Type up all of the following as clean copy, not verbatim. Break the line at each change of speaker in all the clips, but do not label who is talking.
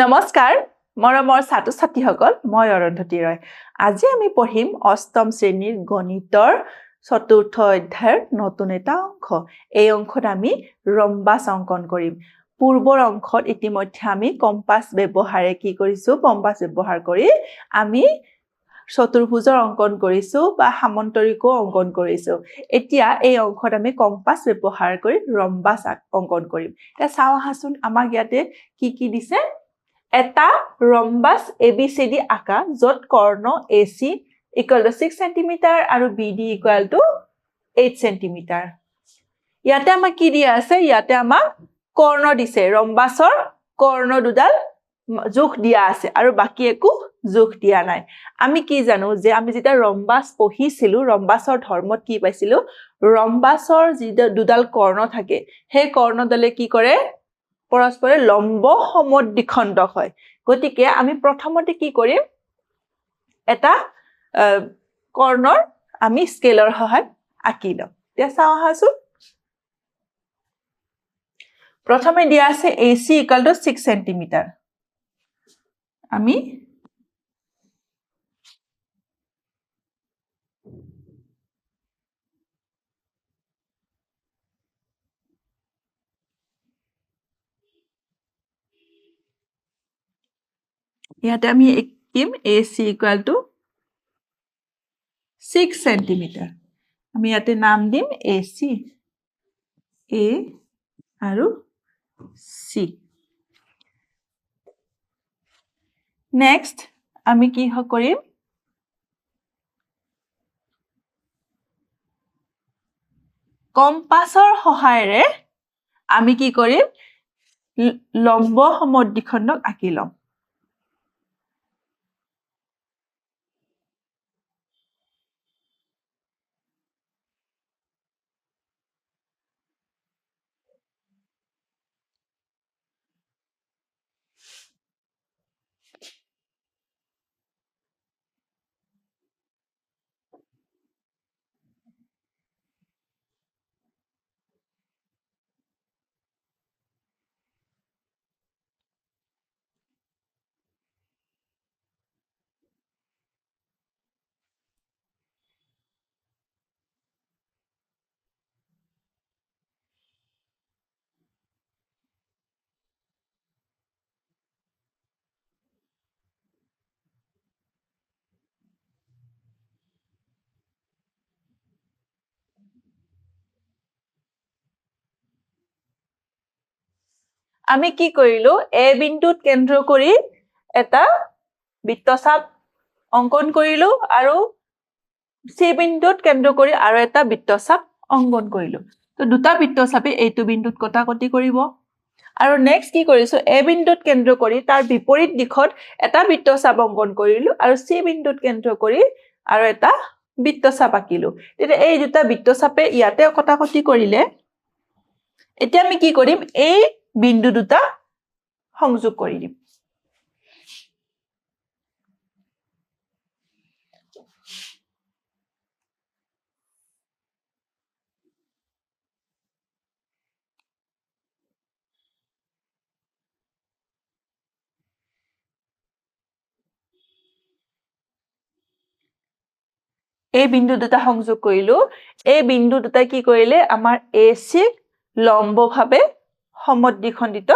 নমস্কাৰ মৰমৰ ছাত্ৰ ছাত্ৰীসকল মই অৰন্ধতী ৰয় আজি আমি পঢ়িম অষ্টম শ্ৰেণীৰ গণিতৰ চতুৰ্থ অধ্যায়ৰ নতুন এটা অংশ এই অংশত আমি ৰম্বাস অংকন কৰিম পূৰ্বৰ অংশত ইতিমধ্যে আমি কম্পাস ব্যৱহাৰে কি কৰিছো কম্পাস ব্যৱহাৰ কৰি আমি চতুৰ্ভুজৰ অংকন কৰিছো বা সামন্তৰিকো অংকন কৰিছো এতিয়া এই অংশত আমি কম্পাস ব্যৱহাৰ কৰি ৰম্বাস অংকন কৰিম এটা চাও আহাচোন আমাক ইয়াতে কি দিছে এটা ৰম্বাস ABCD আকা যত কৰ্ণ AC = 6 cm আৰু BD = 8 cm ইয়াতে আমাক কি দিয়া আছে ইয়াতে আমাক কৰ্ণ দিছে ৰম্বাসৰ কৰ্ণ দুডাল জোখ দিয়া আছে আৰু বাকি একো জোখ দিয়া নাই আমি কি জানো যে আমি যেটা ৰম্বাস পঢ়িছিলো ৰম্বাসৰ ধৰ্মত কি পাইছিলো ৰম্বাসৰ যি দুডাল কৰ্ণ থাকে সেই কৰ্ণডালে কি কৰে পৰস্পৰে লম্ব সমদ্বিখণ্ডক হয় গতিকে আমি প্ৰথমতে কি কৰিম এটা কৰ্ণৰ আমি স্কেলৰ সহায়ত আঁকি লম এতিয়া চাও আহাচোন প্ৰথমে দিয়া আছে AC = 6 cm আমি ইয়াতে আমি একিম AC = 6 cm আমি ইয়াতে নাম দিম AC A আৰু C নেক্সট আমি কি কৰিম কম্পাসৰ সহায়েৰে আমি কি কৰিম লম্ব সমদ্বিখণ্ডক আঁকি লম আমি কি কৰিলো A বিন্দুত কেন্দ্ৰ কৰি এটা বৃত্তচাপ অংকন কৰিলো আৰু C বিন্দুত কেন্দ্ৰ কৰি আৰু এটা বৃত্তচাপ অংকন কৰিলো তো দুটা বৃত্তচাপে এইটো বিন্দুত কটাকটি কৰিব আৰু নেক্সট কি কৰিছো A বিন্দুত কেন্দ্ৰ কৰি তাৰ বিপৰীত দিশত এটা বৃত্তচাপ অংকন কৰিলো আৰু C বিন্দুত কেন্দ্ৰ কৰি আৰু এটা বৃত্তচাপ আঁকিলো তেতিয়া এই দুটা বৃত্তচাপে ইয়াতে কটাকটি কৰিলে এতিয়া আমি কি কৰিম এই বিন্দু দুটা সংযোগ কৰি দিম এই বিন্দু দুটা সংযোগ কৰিলো এই বিন্দু দুটা কি কৰিলে আমাৰ AC লম্বভাৱে সমদ্বিখণ্ডিত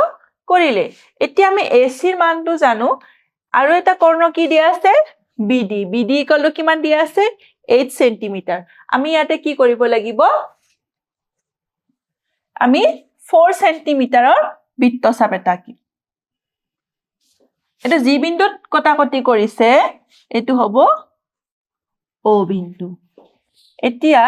কৰিলে এতিয়া আমি AC ৰ মানটো জানো আৰু এটা কৰ্ণ কি দিয়া আছে BD = কিমান দিয়া আছে 8 cm আমি ইয়াতে কি কৰিব লাগিব আমি 4 cm বৃত্তচাপ এটা আঁকিম এটা যি বিন্দুত কটাকটি কৰিছে এটো হ'ব O বিন্দু এতিয়া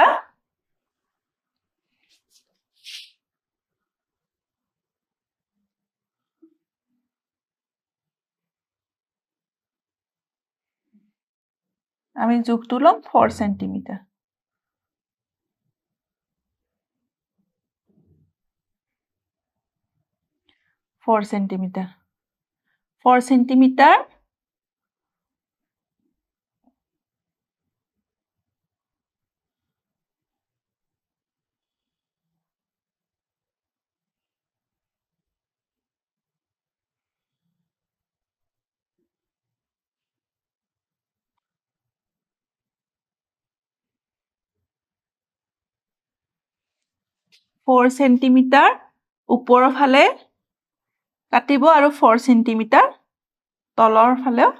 আমি জোখটো লম 4 cm 4 cm 4 cm 4 সেন্টিমিটাৰ ওপৰৰ ফালে কাটিব আৰু 4 সেন্টিমিটাৰ তলৰ ফালেও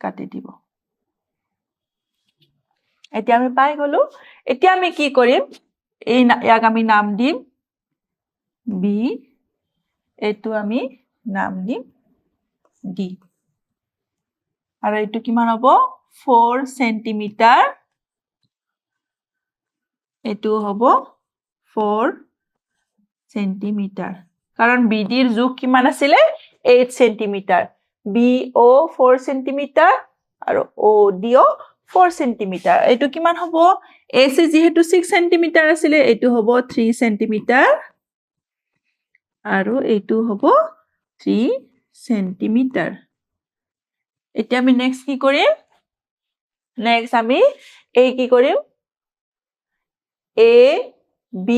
কাটি দিব এতিয়া আমি পাই গলো এতিয়া আমি কি কৰিম ইয়াক আমি নাম দিম বি এটো আমি নাম দিম ডি আৰু এটো কিমান হ'ব 4 সেন্টিমিটাৰ এটো হ'ব 4 সেন্টিমিটাৰ কাৰণ বিডিৰ জোখ কিমান আছিল 8 সেন্টিমিটাৰ BO 4 সেন্টিমিটাৰ আৰু ODO 4 সেন্টিমিটাৰ এটো কিমান হ'ব AC যেহেতু 6 সেন্টিমিটাৰ আছিল এটো হ'ব 3 সেন্টিমিটাৰ আৰু এটো হ'ব 3 সেন্টিমিটাৰ এতিয়া আমি নেক্সট কি কৰিম নেক্সট আমি এই কি কৰিম A B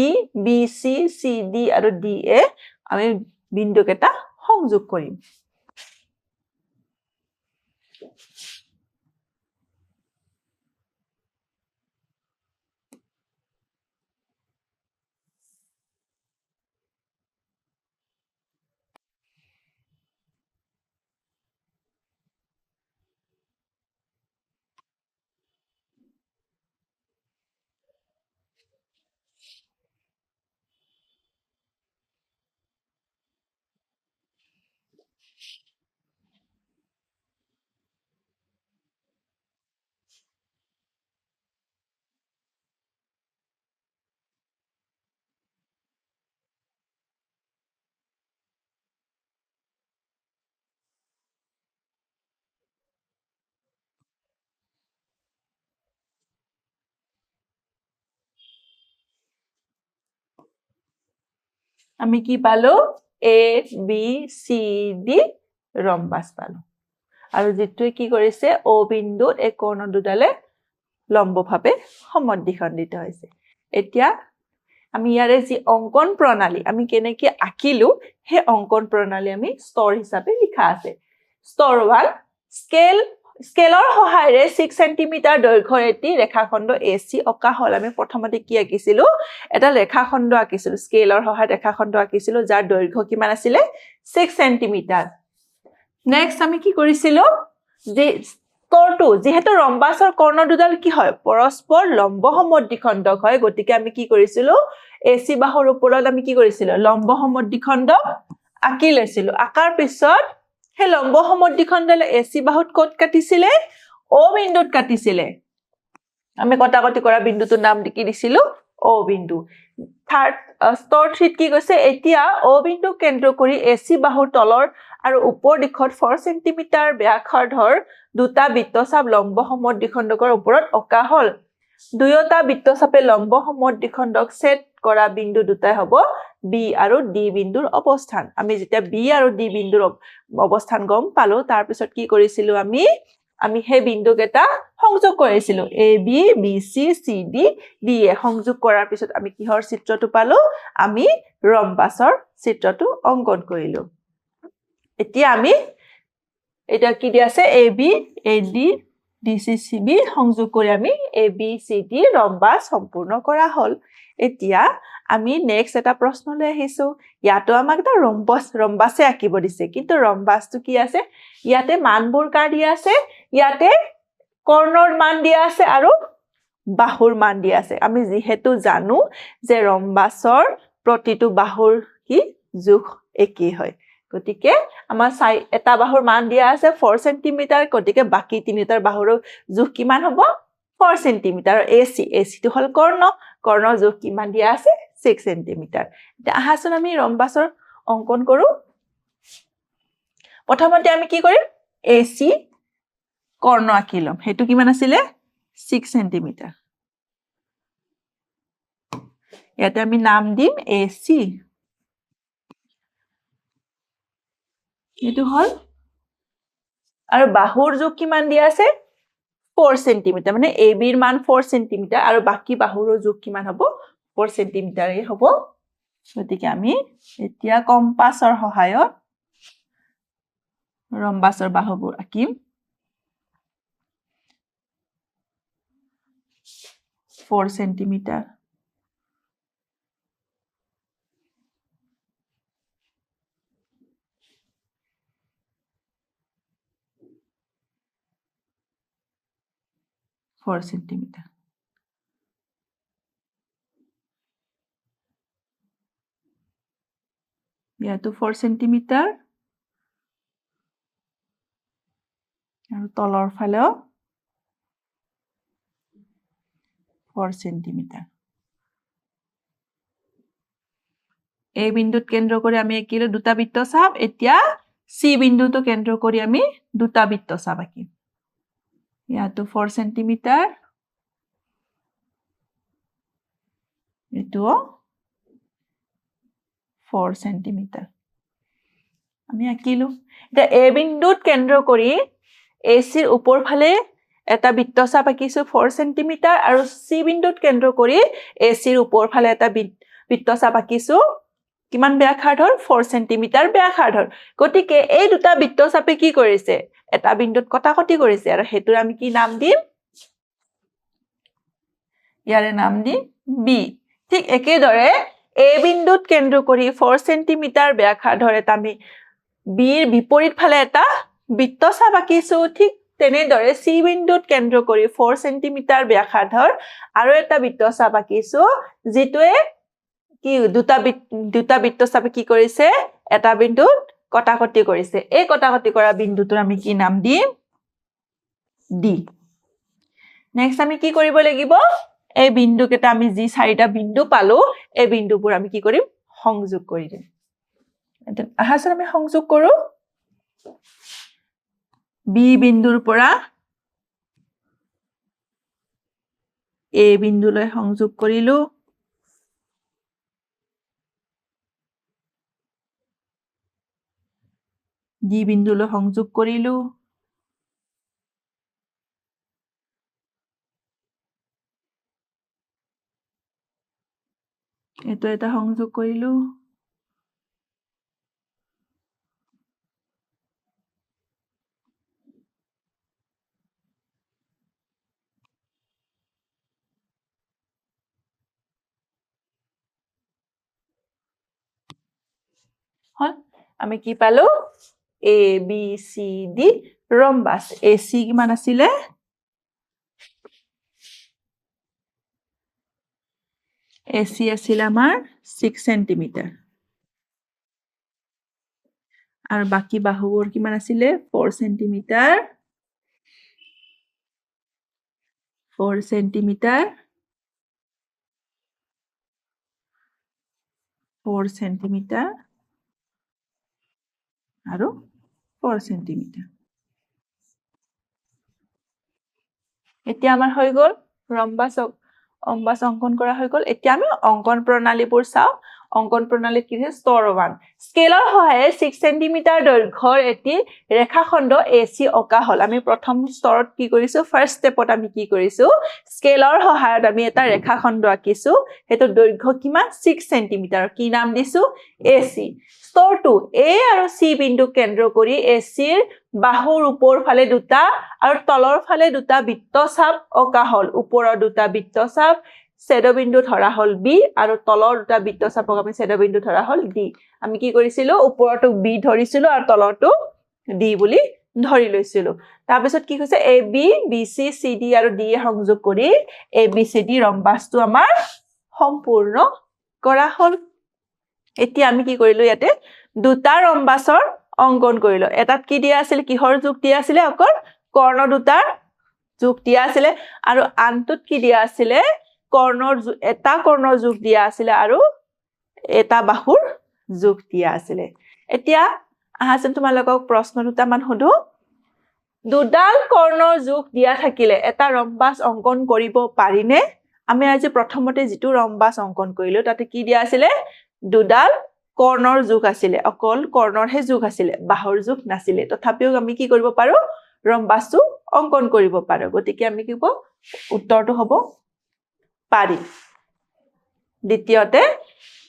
B C C D আৰু D A আমি বিন্দু কেটা সংযোগ কৰিম আমি কি পালো A B C D ৰম্বাস পালো আৰু যেটো কি কৰিছে O বিন্দুত এই কোণ দুডালে লম্বভাৱে সমদ্বিখণ্ডিত হৈছে এতিয়া আমি ইয়াৰে যি অঙ্কন প্ৰণালী আমি কেনেকৈ আঁকিলো হে অঙ্কন প্ৰণালী আমি স্তৰ হিচাপে লিখা আছে স্তৰ 1 স্কেলৰ সহায়েৰে 6 সেন্টিমিটাৰ দৈৰ্ঘ্যৰ এটি ৰেখাখণ্ড AC অকা হল আমি প্ৰথমতে কি আঁকিছিলো এটা ৰেখাখণ্ড আঁকিছিলো স্কেলৰ সহায়ত ৰেখাখণ্ড আঁকিছিলো যাৰ দৈৰ্ঘ্য কিমান আছিল 6 সেন্টিমিটাৰ নেক্সট আমি কি কৰিছিলো যে স্তৰটো যেহেতু ৰম্বাসৰ কৰ্ণ দুডাল কি হয় পৰস্পৰ লম্ব সমদ্বিখণ্ডক হয় গতিকে আমি কি কৰিছিলো AC বাহুৰ ওপৰত আমি কি কৰিছিলো লম্ব সমদ্বিখণ্ডক আঁকি লৈছিলো আকাৰ পিছত হে লম্ব সমদ্বিখণ্ডলে AC বাহুত কত কাটিছিলে O বিন্দুত কাটিছিলে আমি কটাকটি কৰা বিন্দুটোৰ নাম কি দিছিলো O বিন্দু থাৰ্ড স্তৰ 3 কি কৈছে এতিয়া O বিন্দু কেন্দ্ৰ কৰি AC বাহুৰ তলৰ আৰু ওপৰ দিশত 4 সেন্টিমিটাৰ ব্যাসাৰ্ধৰ দুটা বৃত্তচাপ লম্ব সমদ্বিখণ্ডকৰ ওপৰত অকা হল দুয়োটা বৃত্তচাপে লম্ব সমদ্বিখণ্ডক ছেদ কৰা বিন্দু দুটাই হ'ব B আৰু D বিন্দুৰ অৱস্থান আমি যেতিয়া B আৰু D বিন্দুৰ অৱস্থান গম পালো তাৰ পিছত কি কৰিছিলো আমি হে বিন্দু কেটা সংযোগ কৰিছিলো AB BC CD DA সংযোগ কৰাৰ পিছত আমি কিহৰ চিত্ৰটো পালো আমি ৰম্বাসৰ চিত্ৰটো অঙ্কন কৰিলো এতিয়া আমি এটা কি দি আছে AB AD DCCB সংযোগ কৰি আমি ABCD ৰম্বাস সম্পূৰ্ণ কৰা হল এতিয়া আমি নেক্সট এটা প্ৰশ্নলৈ আহিছো ইয়াতো আমাক এটা ৰম্বাসে আঁকিব দিছে কিন্তু ৰম্বাসটো কি আছে ইয়াতে মানবোৰ কাৰ দিয়া আছে ইয়াতে কৰ্ণৰ মান দিয়া আছে আৰু বাহুৰ মান দিয়া আছে আমি যেহেতু জানো যে ৰম্বাসৰ প্ৰতিটো বাহুৰ কি জোখ একেই হয় গতিকে আমাৰ এটা বাহুৰ মান দিয়া আছে 4 সেন্টিমিটাৰ গতিকে বাকি তিনিটাৰ বাহুৰ জোখ কিমান হ'ব 4 সেন্টিমিটাৰ AC টো হল কৰ্ণৰ জোখ কিমান দিয়া আছে 6 সেন্টিমিটাৰ এতিয়া আহাচোন আমি ৰম্বাসৰ অঙ্কন কৰো প্ৰথমতে আমি কি কৰিম AC কৰ্ণ আঁকি লম হেতু কিমান আছিল 6 সেন্টিমিটাৰ ইয়াতে আমি নাম দিম AC এটো হল আৰু বাহুৰ জোখ কিমান দিয়া আছে 4 সেন্টিমিটাৰ মানে AB ৰ মান 4 সেন্টিমিটাৰ আৰু বাকি বাহুৰ জোখ কিমান হ'ব 4 সেন্টিমিটাৰ হ'ব গতিকে আমি এতিয়া কম্পাসৰ সহায়ত ৰম্বাসৰ বাহুবোৰ আঁকিম 4 সেন্টিমিটাৰ 4 centimeter. ইয়াতো 4 centimeter. আৰু তলৰ ফালেও 4 centimeter. এই বিন্দুত কেন্দ্ৰ কৰি আমি আঁকিলো দুটা বৃত্তচাপ এতিয়া সি বিন্দুটো কেন্দ্ৰ কৰি আমি দুটা বৃত্তচাপ আঁকিম ইয়াতো 4 centimeter এটো 4 centimeter আমি আঁকিলো এটা এ বিন্দুত কেন্দ্ৰ কৰি এচিৰ ওপৰ ফালে এটা বৃত্তচাপ আঁকিছো 4 centimeter আৰু সি বিন্দুত কেন্দ্ৰ কৰি এচিৰ ওপৰ ফালে এটা বৃত্তচাপ আঁকিছো কিমান ব্যাসাৰ্ধৰ 4 centimeter ব্যাসাৰ্ধৰ গতিকে এই দুটা বৃত্তচাপে কি কৰিছে এটা বিন্দুত কটাকটি কৰিছে আৰু হেতুৰ আমি কি নাম দিম ইয়াৰে নাম দিম বি ঠিক একেদৰে এ বিন্দুত কেন্দ্ৰ কৰি 4 centimeter ব্যাসাৰ্ধৰ এটা আমি বিৰ বিপৰীত ফালে এটা বৃত্তচাপ আঁকিছো ঠিক তেনেদৰে সি বিন্দুত কেন্দ্ৰ কৰি 4 centimeter ব্যাসাৰ্ধৰ আৰু এটা বৃত্তচাপ আঁকিছো যেটোৱে কি দুটা বৃত্তচাপে কি কৰিছে এটা বিন্দুত কটাকটি কৰিছে এই কটাকটি কৰা বিন্দুটোৰ আমি কি নাম দিম ডি নেক্সট আমি কি কৰিব লাগিব এই বিন্দু কেটা আমি যি চাৰিটা বিন্দু পালো এই বিন্দুবোৰ আমি কি কৰিম সংযোগ কৰি দিম আহাছৰ আমি সংযোগ কৰো বি বিন্দুৰ পৰা এ বিন্দুলৈ সংযোগ কৰিলো ডি বিন্দুলৈ সংযোগ কৰিলো এটো এটা সংযোগ কৰিলো হল আমি কি পালো A B C D ৰম্বাস A C কিমান আছিলে এসি আছিল আমাৰ 6 centimeter আৰু বাকি বাহুবোৰ কিমান আছিলে 4 centimeter 4 centimeter 4 centimeter আৰু 4 centimeter এতিয়া আমাৰ হৈ গল ৰম্বাস অঙ্কন কৰা হৈ গল এতিয়া আমি অঙ্কন প্ৰণালীবোৰ চাও অঙ্কন প্ৰণালীত কি আছে স্তৰ 1 স্কেলৰ সহায়ে 6 cm দৈৰ্ঘ্যৰ এটি ৰেখাখণ্ড এসি অকা হল আমি প্ৰথম স্তৰত কি কৰিছো ফাৰ্স্ট স্টেপত আমি কি কৰিছো স্কেলৰ সহায়ত আমি এটা ৰেখাখণ্ড আঁকিছো হেতু দৈৰ্ঘ্য কিমান 6 cm কি নাম দিছো এসি স্তৰ 2 এ আৰু সি বিন্দু কেন্দ্ৰ কৰি এসিৰ বাহুৰ ওপৰ ফালে দুটা আৰু তলৰ ফালে দুটা বৃত্তচাপ অকা হল ওপৰৰ দুটা বৃত্তচাপ ছেদবিন্দু ধৰা হল বি আৰু তলৰ দুটা বৃত্তচাপক আমি ছেদবিন্দু ধৰা হল ডি আমি কি কৰিছিলো ওপৰটো বি ধৰিছিলো আৰু তলৰটো ডি বুলি ধৰি লৈছিলো তাৰ পিছত কি হৈছে A B B C C D আৰু ডি এ সংযোগ কৰি এ বি সি ডি ৰম্বাসটো আমাৰ সম্পূৰ্ণ কৰা হল এতিয়া আমি কি কৰিলো ইয়াতে দুটা ৰম্বাসৰ অঙ্কন কৰিলো এটাত কি দিয়া আছিল কিহৰ যোগ দিয়া আছিল অকল কৰ্ণ দুটাৰ যোগ দিয়া আছিল আৰু আনটোত কি দিয়া আছিল কৰ্ণৰ এটা কৰ্ণৰ যোগ দিয়া আছিল আৰু এটা বাহুৰ যোগ দিয়া আছিল এতিয়া আহাচন তোমালোকক প্ৰশ্ন দুটা মান হদো দুডাল কৰ্ণৰ যোগ দিয়া থাকিলে এটা ৰম্বাস অঙ্কন কৰিব পাৰিনে আমি আজি প্ৰথমতে যেটো ৰম্বাস অঙ্কন কৰিলো তাতে কি দিয়া আছিল দুডাল কৰ্ণৰ যোগ আছিল অকল কৰ্ণৰহে যোগ আছিল বাহুৰ যোগ নাছিল তথাপিও আমি কি কৰিব পাৰো ৰম্বাসটো অঙ্কন কৰিব পাৰো গতিকে আমি কি হ'ব উত্তৰটো হ'ব পাৰি দ্বিতীয়তে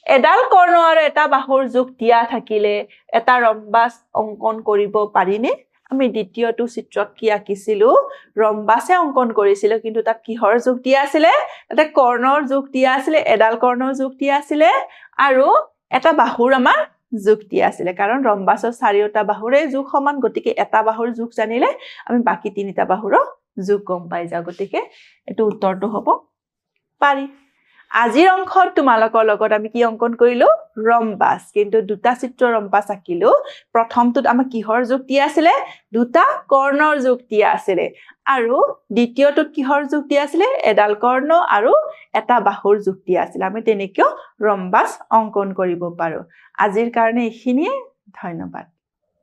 এডাল কৰ্ণ আৰু এটা বাহুৰ যোগ দিয়া থাকিলে এটা ৰম্বাস অঙ্কন কৰিব পাৰিনে আমি দ্বিতীয়টো চিত্ৰত কি আঁকিছিলো ৰম্বাসে অঙ্কন কৰিছিলো কিন্তু তাত কিহৰ যোগ দিয়া আছিল এটা কৰ্ণৰ যোগ দিয়া আছিল এডাল কৰ্ণৰ যোগ দিয়া আছিল আৰু এটা বাহুৰ আমাৰ যোগ দিয়া আছিল কাৰণ ৰম্বাসৰ চাৰিওটা বাহুৰে যোগ সমান গতিকে এটা বাহুৰ যোগ জানিলে আমি বাকি তিনিটা বাহুৰ যোগ গম পাই যাওঁ গতিকে এইটো উত্তৰটো হ'ব পাৰি আজিৰ অংশত তোমালোকৰ লগত আমি কি অংকন কৰিলো ৰম্বাস কিন্তু দুটা চিত্ৰ ৰম্বাস আঁকিলো প্ৰথমটোত আমাৰ কিহৰ যোগ দিয়া আছিলে দুটা কৰ্ণৰ যোগ দিয়া আছিলে আৰু দ্বিতীয়টোত কিহৰ যোগ দিয়া আছিলে এডাল কৰ্ণ আৰু এটা বাহুৰ যোগ দিয়া আছিলে আমি তেনেকৈ ৰম্বাস অংকন কৰিব পাৰো আজিৰ কাৰণে এইখিনিয়ে ধন্যবাদ